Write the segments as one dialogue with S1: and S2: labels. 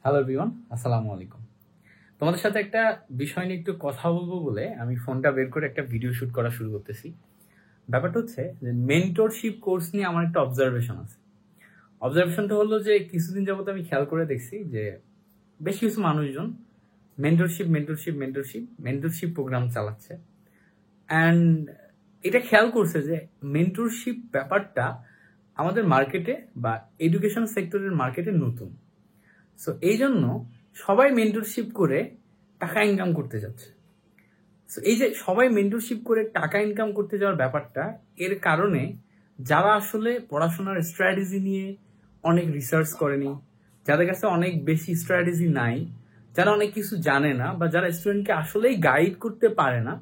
S1: Hello everyone, আসসালামু আলাইকুম। তোমাদের সাথে একটা বিষয় নিয়ে একটু কথা বলবো বলে আমি ফোনটা বের করে একটা ভিডিও শুট করা শুরু করতেছি। ব্যাপারটা হচ্ছে যে মেন্টরশিপ কোর্স নিয়ে আমার একটা অবজারভেশন আছে। অবজারভেশনটা হলো যে কিছুদিন যাবত আমি খেয়াল করে দেখছি যে বেশ কিছু মানুষজন মেন্টরশিপ প্রোগ্রাম চালাচ্ছে। অ্যান্ড এটা খেয়াল করছে যে মেন্টরশিপ ব্যাপারটা আমাদের মার্কেটে বা এডুকেশন সেক্টরের মার্কেটে নতুন। সো এই জন্য সবাই মেন্টরশিপ করে টাকা ইনকাম করতে যাচ্ছে। সো এই যে সবাই মেন্টরশিপ করে টাকা ইনকাম করতে যাওয়ার ব্যাপারটা, এর কারণে যারা আসলে পড়াশোনার স্ট্র্যাটেজি নিয়ে অনেক রিসার্চ করেনি, যাদের কাছে অনেক বেশি স্ট্র্যাটেজি নাই, যারা অনেক কিছু জানে না বা যারা স্টুডেন্টকে আসলেই গাইড করতে পারে না,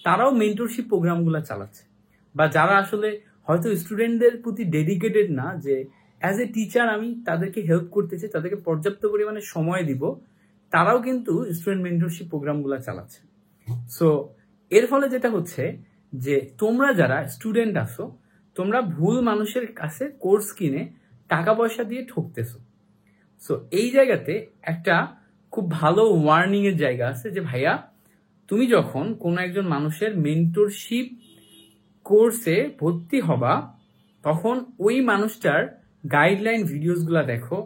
S1: তারাও মেন্টরশিপ প্রোগ্রামগুলো চালাচ্ছে। বা যারা আসলে হয়তো স্টুডেন্টদের প্রতি ডেডিকেটেড না, যে অ্যাজ এ টিচার আমি তাদেরকে হেল্প করতে চাই, তাদেরকে পর্যাপ্ত পরিমাণে সময় দিব, তারাও কিন্তু স্টুডেন্ট মেন্টরশিপ প্রোগ্রামগুলো চালাচ্ছে। সো এর ফলে যেটা হচ্ছে যে তোমরা যারা স্টুডেন্ট আছো, তোমরা ভুল মানুষের কাছে কোর্স কিনে টাকা পয়সা দিয়ে ঠকতেছো। সো এই জায়গাতে একটা খুব ভালো ওয়ার্নিং এর জায়গা আছে যে ভাইয়া, তুমি যখন কোনো একজন মানুষের মেন্টরশিপ কোর্সে ভর্তি হবা, তখন ওই মানুষটার গাইডলাইন ভিডিওসগুলো দেখো,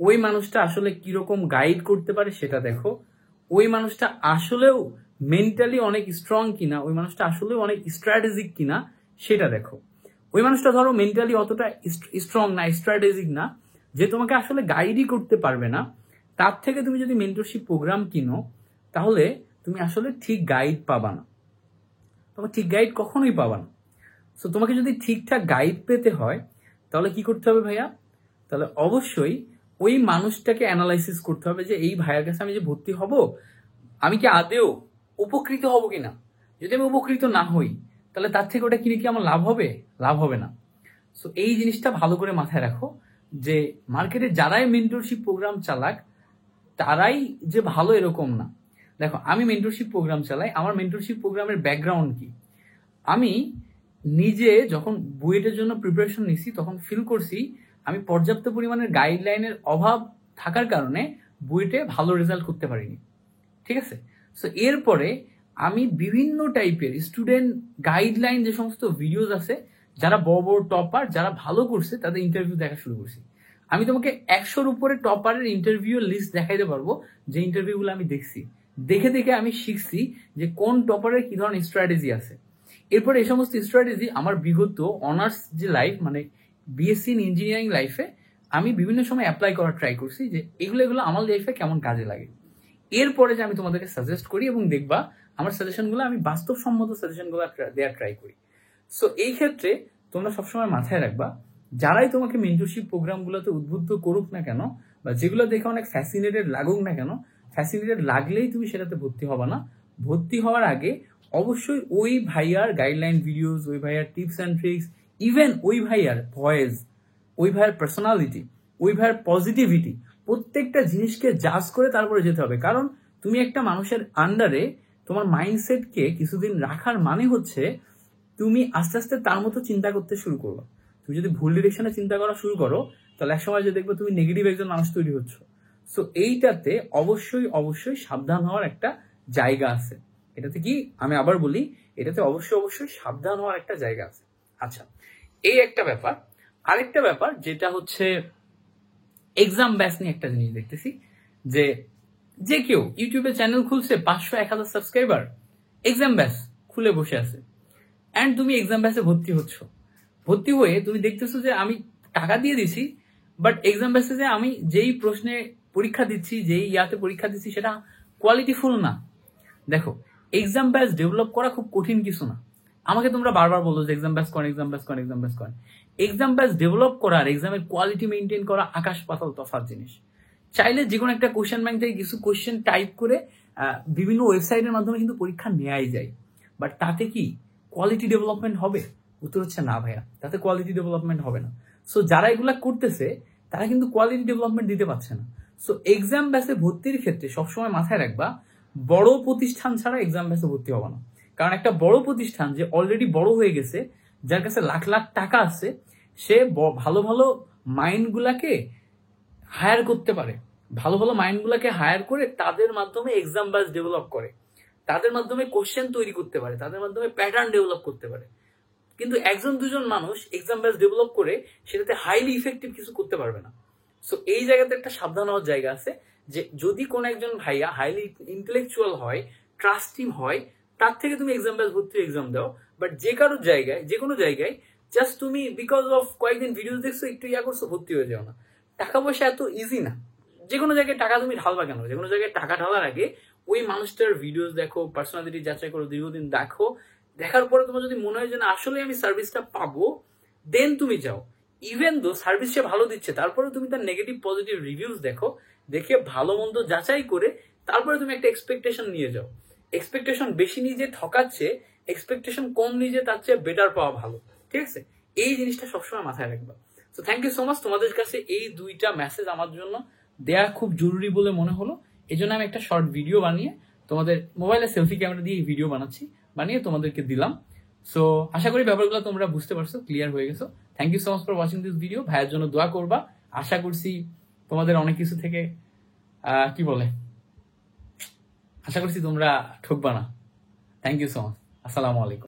S1: ওই মানুষটা আসলে কিরকম গাইড করতে পারে সেটা দেখো, ওই মানুষটা আসলেও মেন্টালি অনেক স্ট্রং কিনা, ওই মানুষটা আসলেও অনেক স্ট্র্যাটেজিক কিনা সেটা দেখো। ওই মানুষটা ধরো মেন্টালি অতটা স্ট্রং না, স্ট্র্যাটেজিক না, যে তোমাকে আসলে গাইডই করতে পারবে না, তার থেকে তুমি যদি মেন্টরশিপ প্রোগ্রাম কিনো, তাহলে তুমি আসলে ঠিক গাইড পাবা না। তোমার ঠিক গাইড কখনোই পাবা না। সো তোমাকে যদি ঠিকঠাক গাইড পেতে হয়, তাহলে কি করতে হবে ভাইয়া? তাহলে অবশ্যই ওই মানুষটাকে অ্যানালাইসিস করতে হবে যে এই ভাইয়ার কাছে আমি যে ভর্তি হব, আমি কি আদেও উপকৃত হব কিনা। যদি আমি উপকৃত না হই, তাহলে তার থেকে ওটা কিনে কি আমার লাভ হবে? লাভ হবে না। সো এই জিনিসটা ভালো করে মাথায় রাখো যে মার্কেটে যারাই মেন্টরশিপ প্রোগ্রাম চালাক, তারাই যে ভালো এরকম না। দেখো, আমি মেন্টরশিপ প্রোগ্রাম চালাই, আমার মেন্টরশিপ প্রোগ্রামের ব্যাকগ্রাউন্ড কি? আমি নিজে যখন বুয়েটের জন্য প্রিপারেশন নিছি, তখন ফিল করছি আমি পর্যাপ্ত পরিমাণের গাইডলাইনের অভাব থাকার কারণে বুয়েটে ভালো রেজাল্ট করতে পারিনি। ঠিক আছে? সো এরপরে আমি বিভিন্ন টাইপের স্টুডেন্ট গাইডলাইন যে সমস্ত ভিডিওস আছে, যারা বড় বড় টপার, যারা ভালো করছে, তাদের ইন্টারভিউ দেখা শুরু করছি। আমি তোমাকে 100-র উপরে টপারের ইন্টারভিউ লিস্ট দেখাইতে পারবো, যে ইন্টারভিউগুলো আমি দেখছি। দেখে দেখে আমি শিখছি যে কোন টপারের কি ধরনের স্ট্র্যাটেজি আছে। এরপরে এই সমস্ত স্ট্র্যাটেজি আমার বিগত অনার্স যে লাইফ, মানে বিএসসি ইন ইঞ্জিনিয়ারিং লাইফে আমি বিভিন্ন সময় অ্যাপ্লাই করার ট্রাই করছি, যে এগুলো আমার লাইফে কেমন কাজে লাগে। এরপরে যে আমি তোমাদেরকে সাজেস্ট করি, এবং দেখবা আমার সাজেশনগুলো আমি বাস্তবসম্মত সাজেশনগুলো দেওয়ার ট্রাই করি। সো এই ক্ষেত্রে তোমরা সবসময় মাথায় রাখবা, যারাই তোমাকে মেন্টরশিপ প্রোগ্রামগুলোতে উদ্বুদ্ধ করুক না কেন, বা যেগুলো দেখে অনেক ফ্যাসিনেটেড লাগুক না কেন, ফ্যাসিনেটেড লাগলেই তুমি সেটাতে ভর্তি হবা না। ভর্তি হওয়ার আগে অবশ্যই ওই ভাইয়ার গাইডলাইন ভিডিওস, ওই ভাইয়ার টিপস অ্যান্ড ট্রিক্স, ইভেন ওই ভাইয়ার ভয়েস, ওই ভাইয়ার পার্সোনালিটি, ওই ভাইয়ার পজিটিভিটি, প্রত্যেকটা জিনিসকে জাজ করে তারপরে যেতে হবে। কারণ তুমি একটা মানুষের আন্ডারে তোমার মাইন্ডসেটকে কিছুদিন রাখার মানে হচ্ছে তুমি আস্তে আস্তে তার মতো চিন্তা করতে শুরু করবে। তুমি যদি ভুল ডিরেকশনে চিন্তা করা শুরু করো, তাহলে একসময় যে দেখবে তুমি নেগেটিভ একজন মানুষ তৈরি হচ্ছ। সো এইটাতে অবশ্যই অবশ্যই সাবধান হওয়ার একটা জায়গা আছে। এটাতে কি, আমি আবার বলি, এটাতে অবশ্যই অবশ্যই সাবধান হওয়ার একটা জায়গা আছে। আচ্ছা, এই একটা ব্যাপার। আরেকটা ব্যাপার যেটা হচ্ছে এক্সাম ব্যাচ নিয়ে একটা জিনিস দেখতেছি, যে যে কেউ ইউটিউবে চ্যানেল খুলছে, 500-1000 সাবস্ক্রাইবার, এক্সাম ব্যাচ খুলে বসে আছে। অ্যান্ড তুমি এক্সাম ব্যাচে ভর্তি হচ্ছ। ভর্তি হয়ে তুমি দেখতেছো যে আমি টাকা দিয়ে দিছি, বাট এক্সাম ব্যাচে যে আমি যেই প্রশ্নে পরীক্ষা দিচ্ছি, যেই ইয়াতে পরীক্ষা দিচ্ছি, সেটা কোয়ালিটিফুল না। দেখো, এক্সাম ব্যাচ ডেভেলপ করা খুব কঠিন কিছু না। আমাকে তোমরা বারবার বলো যে এক্সাম ব্যাচ করেন, এক্সাম ব্যাচ করেন, এক্সাম ব্যাচ করেন। এক্সাম ব্যাচ ডেভেলপ করা আর এক্সামের কোয়ালিটি মেনটেন করা আকাশ পাতাল তফাৎ জিনিস। চাইলে যে কোনো একটা কোশ্চেন ব্যাংক থেকে কিছু কোশ্চেন টাইপ করে বিভিন্ন ওয়েবসাইটের মাধ্যমে কিন্তু পরীক্ষা নেওয়াই যায়, বাট তাতে কি কোয়ালিটি ডেভেলপমেন্ট হবে? উত্তর হচ্ছে না ভাইয়া, তাতে কোয়ালিটি ডেভেলপমেন্ট হবে না। সো যারা এগুলা করতেছে, তারা কিন্তু কোয়ালিটি ডেভেলপমেন্ট দিতে পারছে না। সো এক্সাম ব্যাচে ভর্তির ক্ষেত্রে সবসময় মাথায় রাখবা, বড় প্রতিষ্ঠান ছাড়া এক্সাম ব্যাচে ভর্তি হবা না। কারণ একটা বড় প্রতিষ্ঠান যে অলরেডি বড় হয়ে গেছে, যার কাছে লাখ লাখ টাকা আছে, সে ভালো ভালো মাইন্ড গুলাকে হায়ার করতে পারে, ভালো ভালো মাইন্ডগুলোকে হায়ার করে তাদের মাধ্যমে এক্সাম ব্যাচ ডেভেলপ করে, তাদের মাধ্যমে কোশ্চেন তৈরি করতে পারে, তাদের মাধ্যমে প্যাটার্ন ডেভেলপ করতে পারে। কিন্তু একজন দুজন মানুষ এক্সাম ব্যাচ ডেভেলপ করে সেটাতে হাইলি ইফেক্টিভ কিছু করতে পারবে না। সো এই জায়গাতে একটা সাবধান হওয়ার জায়গা আছে যে যদি কোন একজন ভাইয়া হাইলি ইন্টেলেকচুয়াল হয়, ট্রাস্টিং হয়, তার থেকে তুমি এক্সাম ব্যাচ ভর্তি এক্সাম দাও। বাট যে কারোর জায়গায়, যে কোনো জায়গায় জাস্ট তুমি বিকজ অফ কয়েকদিন ভিডিও দেখছো, একটু ইয়া করছো, ভর্তি হয়ে যাও না। টাকা পয়সা এত ইজি না। যে কোনো জায়গায় টাকা তুমি ঢালবা কেন? যে কোনো জায়গায় টাকা ঢালার আগে ওই মানুষটার ভিডিওস দেখো, পার্সোনালিটি যাচাই করো, দীর্ঘদিন দেখো। দেখার পরে তোমার যদি মনে হয় যে না আসলে আমি সার্ভিসটা পাবো, দেন তুমি যাও। ইভেন দো সার্ভিস সে ভালো দিচ্ছে, তারপরে তুমি তার নেগেটিভ পজিটিভ রিভিউস দেখো, দেখে ভালো মন্দ যাচাই করে তারপরে তুমি একটা এক্সপেকটেশন নিয়ে যাও। এক্সপেকটেশন বেশি নিজে ঠকাচ্ছে, এক্সপেকটেশন কম নিজে তার চেয়ে বেটার পাওয়া ভালো। ঠিক আছে, এই জিনিসটা সবসময় মাথায় রাখবা। তো থ্যাংক ইউ সো মাচ, তোমাদের কাছে এই দুইটা মেসেজ আমার জন্য দেয়া খুব জরুরি বলে মনে হলো। এই জন্য আমি একটা শর্ট ভিডিও বানিয়ে তোমাদের মোবাইলে সেলফি ক্যামেরা দিয়ে ভিডিও বানাচ্ছি, বানিয়ে তোমাদেরকে দিলাম। সো আশা করি ব্যাপারগুলো তোমরা বুঝতে পারছো, ক্লিয়ার হয়ে গেছো। Thank you so much for watching this video. ভাইয়ের জন্য দোয়া করবা। আশা করছি তোমাদের অনেক কিছু থেকে কি বলে, আশা করছি তোমরা ঠকবা না। Thank you so much. আসসালামু আলাইকুম।